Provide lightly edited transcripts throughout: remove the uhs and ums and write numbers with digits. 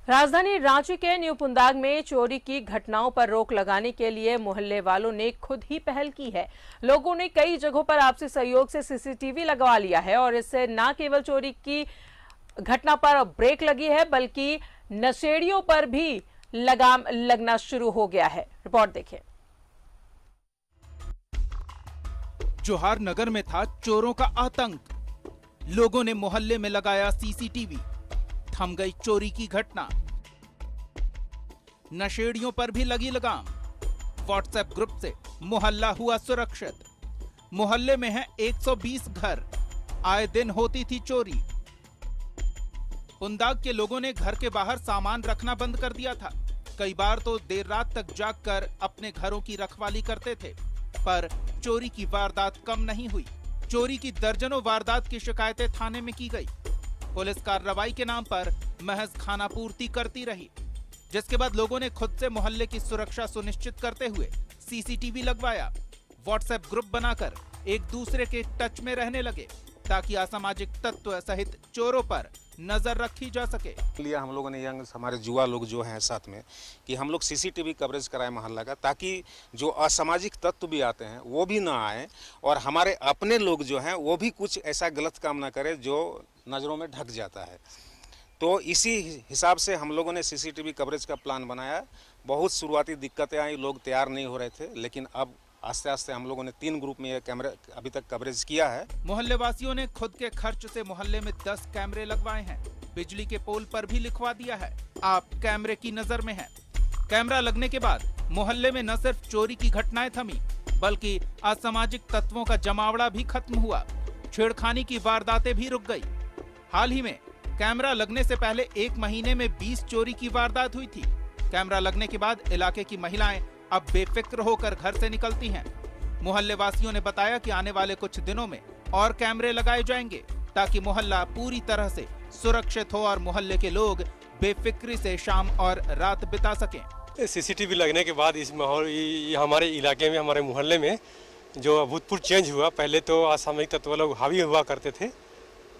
राजधानी रांची के न्यू पुंदाग में चोरी की घटनाओं पर रोक लगाने के लिए मोहल्ले वालों ने खुद ही पहल की है। लोगों ने कई जगहों पर आपसी सहयोग से सीसीटीवी लगवा लिया है और इससे न केवल चोरी की घटना पर ब्रेक लगी है बल्कि नशेड़ियों पर भी लगाम लगना शुरू हो गया है। रिपोर्ट देखिए। जोहार नगर में था चोरों का आतंक। लोगों ने मोहल्ले में लगाया सीसीटीवी, थम गई चोरी की घटना। नशेड़ियों पर भी लगी लगाम। व्हाट्सएप ग्रुप से मोहल्ला हुआ सुरक्षित। मोहल्ले में है 120 घर, आए दिन होती थी चोरी। पुंदाग के लोगों ने घर के बाहर सामान रखना बंद कर दिया था। कई बार तो देर रात तक जागकर अपने घरों की रखवाली करते थे, पर चोरी की वारदात कम नहीं हुई। चोरी की दर्जनों वारदात की शिकायतें थाने में की गई। पुलिस कार्रवाई के नाम पर महज खानापूर्ति करती रही, जिसके बाद लोगों ने खुद से मोहल्ले की सुरक्षा सुनिश्चित करते हुए सीसीटीवी लगवाया। व्हाट्सएप ग्रुप बनाकर एक दूसरे के टच में रहने लगे ताकि असामाजिक तत्व सहित चोरों पर नजर रखी जा सके। लिया हम लोगों ने यंग हमारे युवा लोग जो हैं साथ में कि हम लोग सीसीटीवी कवरेज कराएं मोहल्ला का, ताकि जो असामाजिक तत्व भी आते हैं वो भी ना आए और हमारे अपने लोग जो हैं वो भी कुछ ऐसा गलत काम ना करें जो नज़रों में ढक जाता है। तो इसी हिसाब से हम लोगों ने सीसीटीवी कवरेज का प्लान बनाया। बहुत शुरुआती दिक्कतें आई, लोग तैयार नहीं हो रहे थे, लेकिन अब आस्ते आस्ते हम लोगों ने 3 ग्रुप में ये कैमरे अभी तक कवरेज किया है। मोहल्ले वासियों ने खुद के खर्च से मोहल्ले में 10 कैमरे लगवाए हैं। बिजली के पोल पर भी लिखवा दिया है, आप कैमरे की नजर में हैं। कैमरा लगने के बाद मोहल्ले में न सिर्फ चोरी की घटनाएं थमी, बल्कि असामाजिक तत्वों का जमावड़ा भी खत्म हुआ। छेड़खानी की वारदातें भी रुक गई। हाल ही में कैमरा लगने से पहले 1 महीने में 20 चोरी की वारदात हुई थी। कैमरा लगने के बाद इलाके की महिलाएं अब बेफिक्र होकर घर से निकलती हैं। मोहल्ले वासियों ने बताया कि आने वाले कुछ दिनों में और कैमरे लगाए जाएंगे ताकि मोहल्ला पूरी तरह से सुरक्षित हो और मोहल्ले के लोग बेफिक्री से शाम और रात बिता सकें। सीसीटीवी लगने के बाद इस माहौल हमारे इलाके में, हमारे मोहल्ले में जो अभूतपूर्व चेंज हुआ। पहले तो असामयिक तत्व लोग हावी हुआ करते थे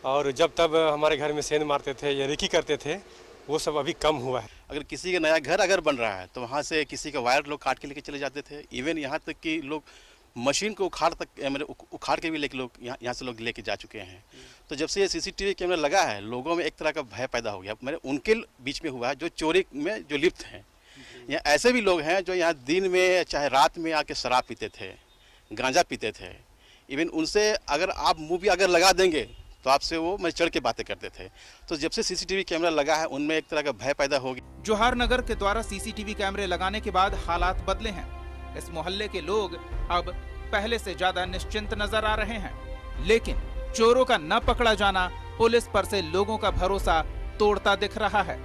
और जब तब हमारे घर में सेंध मारते थे या रेकी करते थे, वो सब अभी कम हुआ है। अगर किसी का नया घर अगर बन रहा है तो वहाँ से किसी का वायर लोग काट के लेके चले जाते थे। इवन यहाँ तक कि लोग मशीन को उखाड़ के भी लेके लोग यहाँ से लोग लेके जा चुके हैं। तो जब से ये सीसीटीवी कैमरा लगा है, लोगों में एक तरह का भय पैदा हो गया। मेरे उनके बीच में हुआ है जो चोरी में जो लिप्त हैं। यहाँ ऐसे भी लोग हैं जो यहाँ दिन में चाहे रात में आके शराब पीते थे, गांजा पीते थे। इवन उनसे अगर आप मुँह भी अगर लगा देंगे तो आपसे वो मैं चढ़ के बातें करते थे। तो जब से सीसीटीवी कैमरा लगा है, उनमें एक तरह का भय पैदा हो गया। जोहार नगर के द्वारा सीसीटीवी कैमरे लगाने के बाद हालात बदले हैं। इस मोहल्ले के लोग अब पहले से ज्यादा निश्चिंत नजर आ रहे हैं, लेकिन चोरों का न पकड़ा जाना पुलिस पर से लोगों का भरोसा तोड़ता दिख रहा है।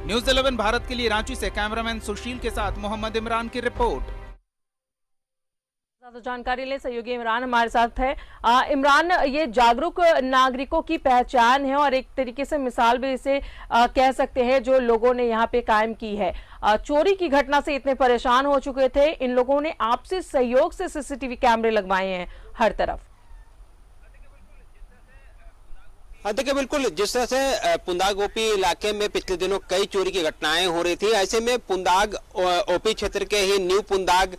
न्यूज़ 11 भारत के लिए रांची से कैमरामैन सुशील के साथ मोहम्मद इमरान की रिपोर्ट। ज्यादा जानकारी ले सहयोगी इमरान हमारे साथ है। इमरान, ये जागरूक नागरिकों की पहचान है और एक तरीके से मिसाल भी इसे कह सकते हैं जो लोगों ने यहाँ पे कायम की है। चोरी की घटना से इतने परेशान हो चुके थे, इन लोगों ने आपसी सहयोग से सीसीटीवी कैमरे लगवाए हैं हर तरफ। हाँ देखिए, बिल्कुल जिस तरह से पुंदाग ओपी इलाके में पिछले दिनों कई चोरी की घटनाएं हो रही थी, ऐसे में पुंदाग ओपी क्षेत्र के ही न्यू पुंदाग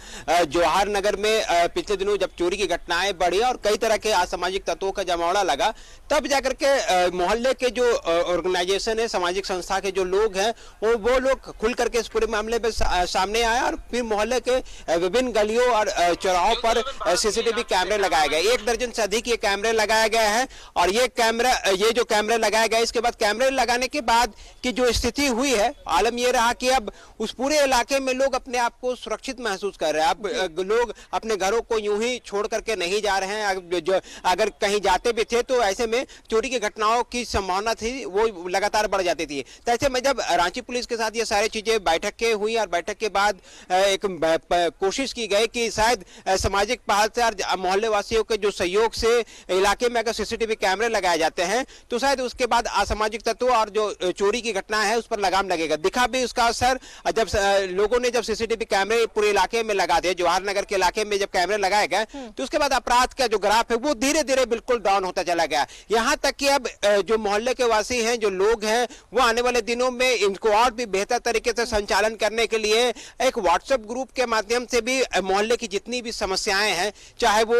जोहार नगर में पिछले दिनों जब चोरी की घटनाएं बढ़ी और कई तरह के असामाजिक तत्वों का जमावड़ा लगा, तब जाकर के मोहल्ले के जो ऑर्गेनाइजेशन है, सामाजिक संस्था के जो लोग हैं, वो लोग खुल करके इस पूरे मामले में सामने आए और फिर मोहल्ले के विभिन्न गलियों और चौराहों पर सीसीटीवी कैमरे लगाए गए। 1 दर्जन से अधिक ये कैमरे लगाए गए हैं और ये जो कैमरे लगाए गए, इसके बाद कैमरे लगाने के बाद की जो स्थिति हुई है, आलम ये रहा कि अब उस पूरे इलाके में लोग अपने आप को सुरक्षित महसूस कर रहे हैं। अब लोग अपने घरों को यूं ही छोड़ करके नहीं जा रहे हैं। जो अगर कहीं जाते भी थे तो ऐसे में चोरी की घटनाओं की संभावना थी वो लगातार बढ़ जाती थी। तो ऐसे में जब रांची पुलिस के साथ ये सारी चीजें बैठक के हुई और बैठक के बाद एक कोशिश की गई कि शायद सामाजिक पहल से और मोहल्ले वासियों के जो सहयोग से इलाके में अगर सीसीटीवी कैमरे लगाए जाते हैं हैं तो शायद उसके बाद असामाजिक तत्व और जो चोरी की घटना है उस पर लगाम लगेगा। दिखा भी उसका असर जब लोगों ने जब सीसीटीवी कैमरे पूरे इलाके में लगा दिए, जवाहर नगर के इलाके में जब कैमरे लगाए गए तो उसके बाद अपराध का जो ग्राफ है वो धीरे धीरे बिल्कुल डाउन होता चला गया। यहाँ तक कि अब जो मोहल्ले के वासी हैं, जो लोग हैं, वो आने वाले दिनों में इनको और भी बेहतर तरीके से संचालन करने के लिए एक व्हाट्सएप ग्रुप के माध्यम से भी मोहल्ले की जितनी भी समस्याएं हैं, चाहे वो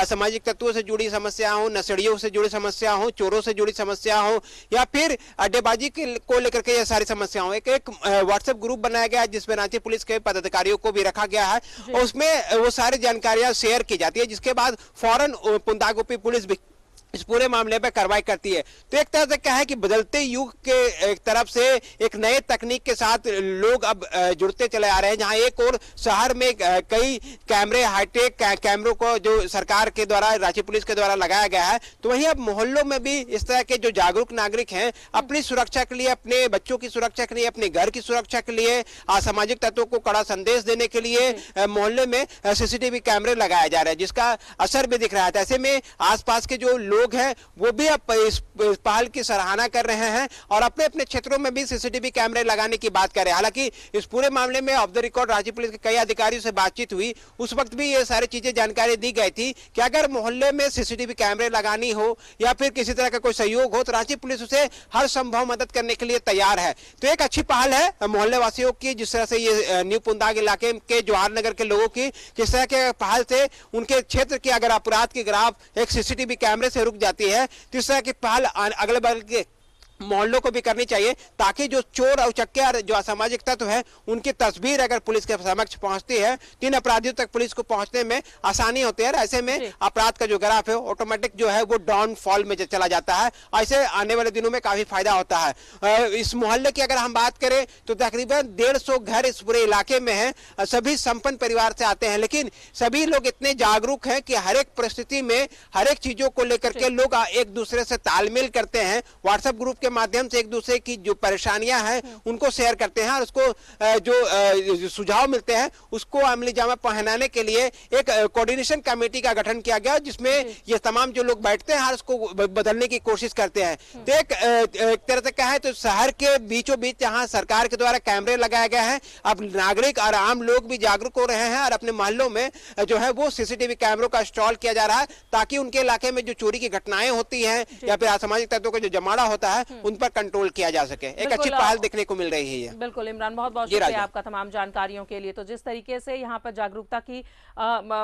सामाजिक तत्वों से जुड़ी समस्या हो, नशेड़ियों से जुड़ी समस्या हो, चोरों से जुड़ी समस्या हो, या फिर अड्डेबाजी को लेकर के ये सारी समस्या हो, एक व्हाट्सएप ग्रुप बनाया गया है जिसमें रांची पुलिस के पदाधिकारियों को भी रखा गया है और उसमें वो सारी जानकारियां शेयर की जाती है, जिसके बाद फौरन पुंदाग ओपी पुलिस भी इस पूरे मामले पे कार्रवाई करती है। तो एक तरह से क्या है कि बदलते युग के एक तरफ से एक नए तकनीक के साथ लोग अब जुड़ते चले आ रहे हैं, जहां एक और शहर में कई कैमरे, हाईटेक कैमरों को जो सरकार के द्वारा, रांची पुलिस के द्वारा लगाया गया है, तो वहीं अब मोहल्लों में भी इस तरह के जो जागरूक नागरिक हैं अपनी सुरक्षा के लिए, अपने बच्चों की सुरक्षा के लिए, अपने घर की सुरक्षा के लिए, असामाजिक तत्वों को कड़ा संदेश देने के लिए मोहल्ले में सीसीटीवी कैमरे लगाया जा रहा है, जिसका असर भी दिख रहा है। ऐसे में आसपास के जो लोग हैं वो भी अब इस पहल की सराहना कर रहे हैं और अपने अपने क्षेत्रों में भी सीसीटीवी कैमरे लगाने की बात कर रहे हैं। हालांकि इस पूरे मामले में ऑफ द रिकॉर्ड राज्य पुलिस के कई अधिकारियों से बातचीत हुई, उस वक्त भी ये सारी चीजें जानकारी दी गई थी कि अगर मोहल्ले में सीसीटीवी कैमरे लगानी हो या फिर किसी तरह का कोई सहयोग हो तो रांची पुलिस उसे हर संभव मदद करने के लिए तैयार है। तो एक अच्छी पहल है मोहल्ले वासियों की, जिस तरह से ये न्यू पुंदाग इलाके के जवाहर नगर के लोगों की किस तरह के पहल से उनके क्षेत्र की अगर अपराध की ग्राफ एक सीसीटीवी कैमरे से रुक जाती है, तो इस तरह की पहल अगले बगल के मोहल्लों को भी करनी चाहिए, ताकि जो चोर और उचक्के और जो असामाजिक तत्व है उनकी तस्वीर अगर पुलिस के समक्ष पहुंचती है तो इन अपराधियों तक पुलिस को पहुंचने में आसानी होती है। ऐसे में अपराध का जो ग्राफ है ऑटोमेटिक जो है वो डाउन फॉल में चला जाता है। ऐसे आने वाले दिनों में काफी फायदा होता है। इस मोहल्ले की अगर हम बात करें तो तकरीबन 150 घर इस पूरे इलाके में है। सभी संपन्न परिवार से आते हैं, लेकिन सभी लोग इतने जागरूक हैं कि हर एक परिस्थिति में हर एक चीजों को लेकर के लोग एक दूसरे से तालमेल करते हैं। व्हाट्सएप ग्रुप के माध्यम से एक दूसरे की जो परेशानियां हैं उनको शेयर करते हैं और उसको जो सुझाव मिलते हैं उसको अमली जामा पहनाने के लिए एक कोऑर्डिनेशन कमेटी का गठन किया गया, जिसमें ये तमाम जो लोग बैठते हैं उसको बदलने की कोशिश करते हैं। तो एक तरह से कहा है तो शहर के बीचों बीच जहां सरकार के द्वारा कैमरे लगाए गए हैं, अब नागरिक और आम लोग भी जागरूक हो रहे हैं और अपने मोहल्लों में जो है वो सीसीटीवी कैमरों का इंस्टॉल किया जा रहा है, ताकि उनके इलाके में जो चोरी की घटनाएं होती हैं या फिर असामाजिक तत्वों का जो जमाड़ा होता है उन पर कंट्रोल किया जा सके। एक अच्छी पहल देखने को मिल रही है। बिल्कुल इमरान, बहुत बहुत शुक्रिया आपका तमाम जानकारियों के लिए। तो जिस तरीके से यहाँ पर जागरूकता की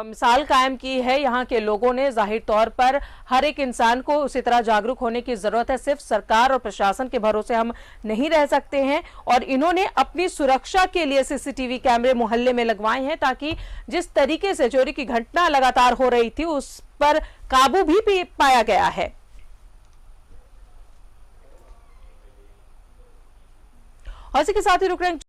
मिसाल कायम की है यहाँ के लोगों ने, जाहिर तौर पर हर एक इंसान को उसी तरह जागरूक होने की जरूरत है। सिर्फ सरकार और प्रशासन के भरोसे हम नहीं रह सकते हैं और इन्होंने अपनी सुरक्षा के लिए सीसीटीवी कैमरे मोहल्ले में लगवाए हैं, ताकि जिस तरीके से चोरी की घटना लगातार हो रही थी उस पर काबू भी पाया गया है। और इसी के साथ ही रुक रहे हैं।